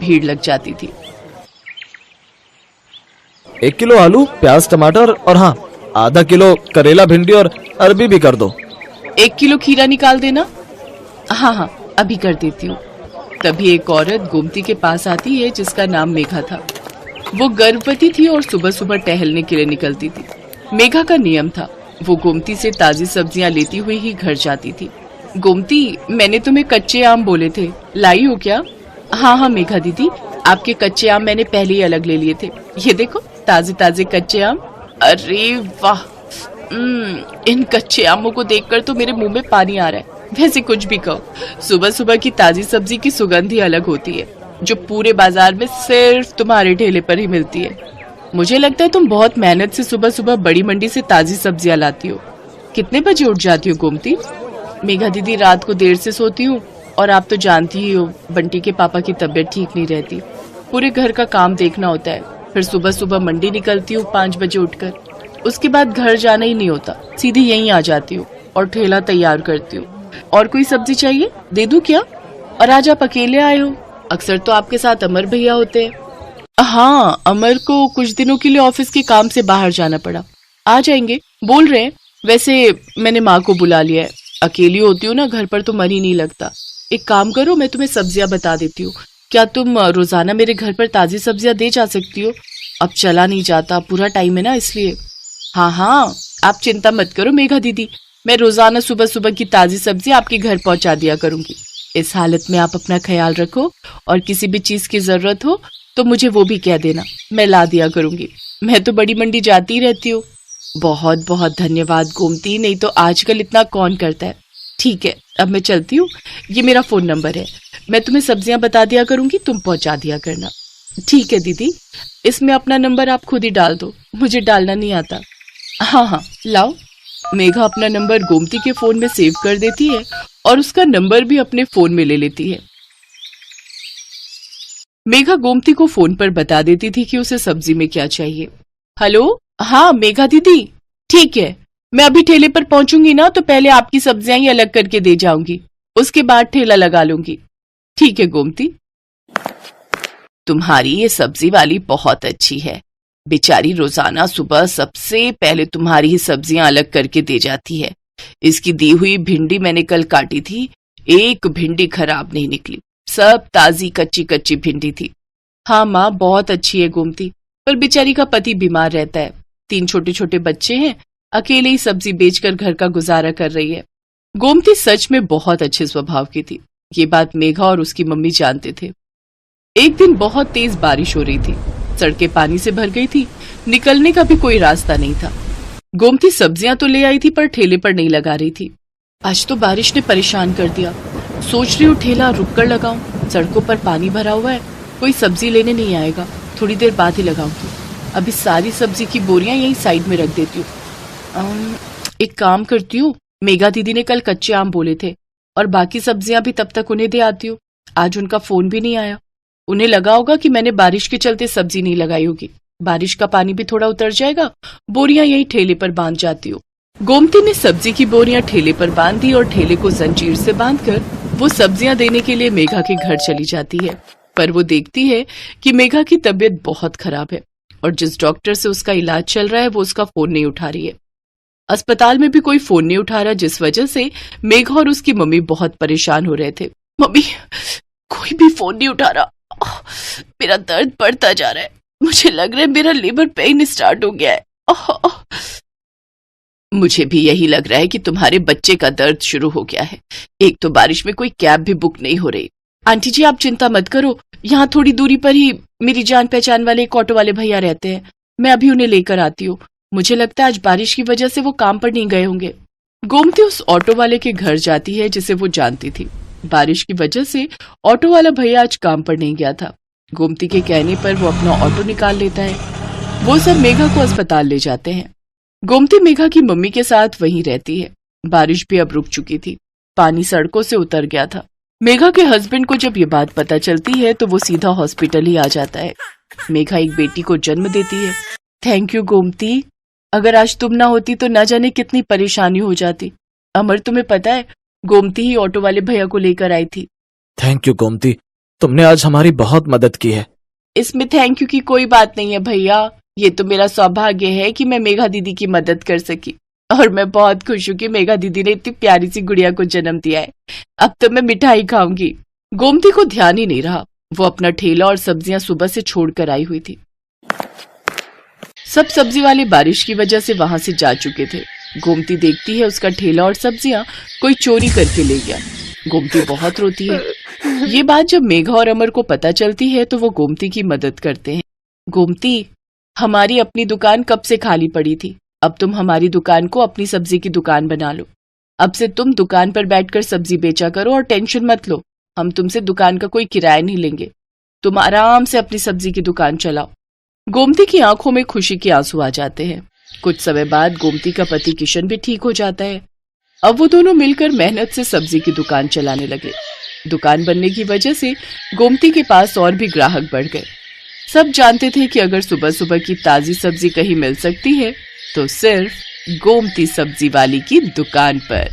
भीड़ लग जाती थी। 1 किलो आलू, प्याज, टमाटर और हाँ, आधा किलो करेला, भिंडी और अरबी भी कर दो। 1 किलो खीरा निकाल देना। हाँ हाँ, अभी कर देती हूँ। तभी एक औरत गोमती के पास आती है जिसका नाम मेघा था। वो गर्भवती थी और सुबह सुबह टहलने के लिए निकलती थी। मेघा का नियम था, वो गोमती से ताजी सब्जियां लेती हुई ही घर जाती थी। गोमती, मैंने तुम्हें कच्चे आम बोले थे, लाई हो क्या? हाँ हाँ मेघा दीदी, आपके कच्चे आम मैंने पहले ही अलग ले लिए थे। ये देखो ताजे ताजे कच्चे आम। अरे वाह, इन कच्चे आमों को देखकर तो मेरे मुंह में पानी आ रहा है। वैसे कुछ भी कहो, सुबह सुबह की ताजी सब्जी की सुगंध ही अलग होती है, जो पूरे बाजार में सिर्फ तुम्हारे ठेले पर ही मिलती है। मुझे लगता है तुम बहुत मेहनत से सुबह सुबह बड़ी मंडी से ताजी सब्जियां लाती हो। कितने बजे उठ जाती हो गोमती? मेघा दीदी, रात को देर से सोती हूँ और आप तो जानती ही हो बंटी के पापा की तबीयत ठीक नहीं रहती। पूरे घर का काम देखना होता है, फिर सुबह सुबह मंडी निकलती हूँ 5 बजे उठकर। उसके बाद घर जाना ही नहीं होता, सीधी यहीं आ जाती हूँ और ठेला तैयार करती हूँ। और कोई सब्जी चाहिए, दे दूं क्या? और आज आप अकेले आए हो? अक्सर तो आपके साथ अमर भैया होते हैं। हाँ, अमर को कुछ दिनों के लिए ऑफिस के काम से बाहर जाना पड़ा, आ जाएंगे बोल रहे हैं। वैसे मैंने माँ को बुला लिया है, अकेली होती हूँ ना घर पर तो मन ही नहीं लगता। एक काम करो, मैं तुम्हें सब्जियां बता देती हूँ, क्या तुम रोजाना मेरे घर पर ताजी सब्जियां दे जा सकती हो? अब चला नहीं जाता, पूरा टाइम है ना इसलिए। हाँ हाँ, आप चिंता मत करो मेघा दीदी, मैं रोजाना सुबह सुबह की ताजी सब्जी आपके घर पहुंचा दिया करूंगी। इस हालत में आप अपना ख्याल रखो और किसी भी चीज की जरूरत हो तो मुझे वो भी कह देना, मैं ला दिया करूंगी। मैं तो बड़ी मंडी जाती ही रहती हूँ। बहुत बहुत धन्यवाद गोमती, नहीं तो आजकल इतना कौन करता है। ठीक है, अब मैं चलती हूँ, ये मेरा फोन नंबर है, मैं तुम्हें सब्जियां बता दिया करूंगी, तुम पहुंचा दिया करना। ठीक है दीदी, इसमें अपना नंबर आप खुद ही डाल दो, मुझे डालना नहीं आता। हाँ हाँ लाओ। मेघा अपना नंबर गोमती के फोन में सेव कर देती है और उसका नंबर भी अपने फोन में ले लेती है। मेघा गोमती को फोन पर बता देती थी कि उसे सब्जी में क्या चाहिए। हेलो, हाँ मेघा दीदी, ठीक है, मैं अभी ठेले पर पहुंचूंगी ना तो पहले आपकी सब्जियां ही अलग करके दे जाऊंगी, उसके बाद ठेला लगा लूंगी। ठीक है गोमती। तुम्हारी ये सब्जी वाली बहुत अच्छी है, बेचारी रोजाना सुबह सबसे पहले तुम्हारी ही सब्जियां अलग करके दे जाती है। इसकी दी हुई भिंडी मैंने कल काटी थी, एक भिंडी खराब नहीं निकली, सब ताजी कच्ची कच्ची भिंडी थी। हाँ माँ, बहुत अच्छी है गोमती, पर बेचारी का पति बीमार रहता है, 3 छोटे छोटे बच्चे हैं, अकेले ही सब्जी बेचकर घर का गुजारा कर रही है। गोमती सच में बहुत अच्छे स्वभाव की थी, ये बात मेघा और उसकी मम्मी जानते थे। एक दिन बहुत तेज बारिश हो रही थी, सड़कें पानी से भर गई थी, निकलने का भी कोई रास्ता नहीं था। गोमती सब्जियां तो ले आई थी पर ठेले पर नहीं लगा रही थी। आज तो बारिश ने परेशान कर दिया, सोच रही हूँ ठेला रुक कर लगाऊं, सड़कों पर पानी भरा हुआ है, कोई सब्जी लेने नहीं आएगा, थोड़ी देर बाद ही लगाऊंगी। अभी सारी सब्जी की बोरियां यहीं साइड में रख देती हूँ। एक काम करती हूँ, मेघा दीदी ने कल कच्चे आम बोले थे और बाकी सब्जियां भी तब तक उन्हें दे आती हूँ। आज उनका फोन भी नहीं आया, उन्हें लगा होगा कि मैंने बारिश के चलते सब्जी नहीं लगाई होगी। बारिश का पानी भी थोड़ा उतर जाएगा, बोरियां यहीं ठेले पर बांध जाती हूँ। गोमती ने सब्जी की बोरियां ठेले पर बांध दी और ठेले को जंजीर से बांधकर वो सब्जियां देने के लिए मेघा के घर चली जाती है। पर वो देखती है कि मेघा की तबीयत बहुत खराब है और जिस डॉक्टर से उसका इलाज चल रहा है वो उसका फोन नहीं उठा रही है। अस्पताल में भी कोई फोन नहीं उठा रहा, जिस वजह से मेघा और उसकी मम्मी बहुत परेशान हो रहे थे। मम्मी, कोई भी फोन नहीं उठा रहा, मेरा दर्द बढ़ता जा रहा है, मुझे लग रहा है मेरा लेबर पेन स्टार्ट हो गया है। मुझे भी यही लग रहा है कि तुम्हारे बच्चे का दर्द शुरू हो गया है। एक तो बारिश में कोई कैब भी बुक नहीं हो रही। आंटी जी आप चिंता मत करो, यहाँ थोड़ी दूरी पर ही मेरी जान पहचान वाले एक ऑटो वाले भैया रहते हैं, मैं अभी उन्हें लेकर आती हूँ। मुझे लगता है आज बारिश की वजह से वो काम पर नहीं गए होंगे। गोमती उस ऑटो वाले के घर जाती है जिसे वो जानती थी। बारिश की वजह से ऑटो वाला भैया आज काम पर नहीं गया था। गोमती के कहने पर वो अपना ऑटो निकाल लेता है। वो सब मेघा को अस्पताल ले जाते हैं। गोमती मेघा की मम्मी के साथ वहीं रहती है। बारिश भी अब रुक चुकी थी, पानी सड़कों से उतर गया था। मेघा के हस्बैंड को जब ये बात पता चलती है तो वो सीधा हॉस्पिटल ही आ जाता है। मेघा एक बेटी को जन्म देती है। थैंक यू गोमती, अगर आज तुम ना होती तो न जाने कितनी परेशानी हो जाती। अमर तुम्हें पता है, गोमती ही ऑटो वाले भैया को लेकर आई थी। थैंक यू गोमती, तुमने आज हमारी बहुत मदद की है। इसमें थैंक यू की कोई बात नहीं है भैया, ये तो मेरा सौभाग्य है कि मैं मेघा दीदी की मदद कर सकी। और मैं बहुत खुश हूँ कि मेघा दीदी ने इतनी प्यारी सी गुड़िया को जन्म दिया है। अब तो मैं मिठाई खाऊंगी। गोमती को ध्यान ही नहीं रहा, वो अपना ठेला और सब्जियां सुबह से छोड़कर आई हुई थी। सब सब्जी वाले बारिश की वजह से वहां से जा चुके थे। गोमती देखती है उसका ठेला और सब्जियां कोई चोरी करके ले गया। गोमती बहुत रोती है। ये बात जब मेघा और अमर को पता चलती है तो वो गोमती की मदद करते हैं। गोमती, हमारी अपनी दुकान कब से खाली पड़ी थी, अब तुम हमारी दुकान को अपनी सब्जी की दुकान बना लो। अब से तुम दुकान पर बैठकर सब्जी बेचा करो और टेंशन मत लो, हम तुमसे दुकान का कोई किराया नहीं लेंगे। तुम आराम से अपनी सब्जी की दुकान चलाओ। गोमती की आंखों में खुशी के आंसू आ जाते हैं। कुछ समय बाद गोमती का पति किशन भी ठीक हो जाता है। अब वो दोनों मिलकर मेहनत से सब्जी की दुकान चलाने लगे। दुकान बनने की वजह से गोमती के पास और भी ग्राहक बढ़ गए। सब जानते थे कि अगर सुबह सुबह की ताजी सब्जी कहीं मिल सकती है तो सिर्फ गोमती सब्जी वाली की दुकान पर।